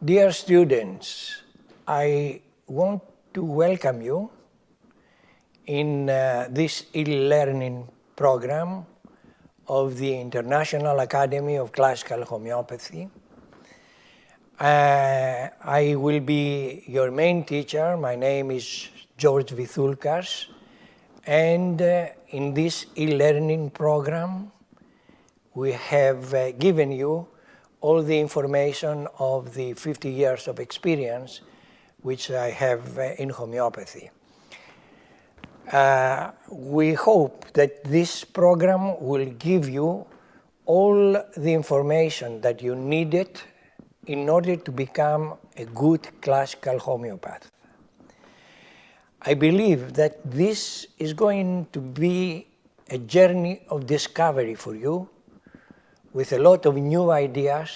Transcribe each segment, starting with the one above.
Dear students, I want to welcome you in this e-learning program of the International Academy of Classical Homeopathy. I will be your main teacher. My name is George Vithulkas, and in this e-learning program we have given you all the information of the 50 years of experience which I have in homeopathy. We hope that this program will give you all the information that you needed in order to become a good classical homeopath. I believe that this is going to be a journey of discovery for you, with a lot of new ideas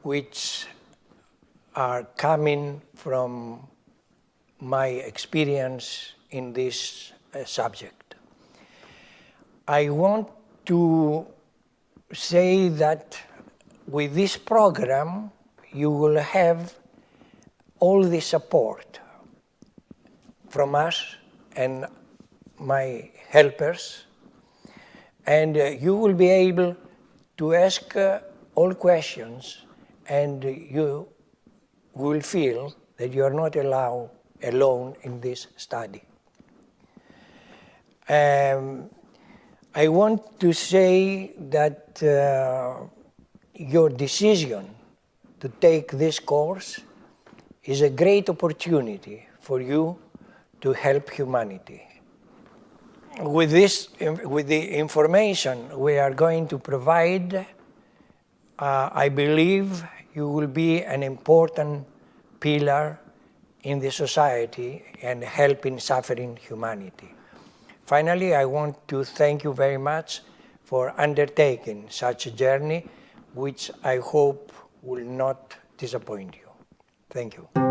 which are coming from my experience in this subject. I want to say that with this program you will have all the support from us and my helpers, and you will be able to ask all questions, and you will feel that you are not alone in this study. I want to say that your decision to take this course is a great opportunity for you to help humanity. With the information we are going to provide, I believe you will be an important pillar in the society and helping suffering humanity. Finally, I want to thank you very much for undertaking such a journey, which I hope will not disappoint you. Thank you.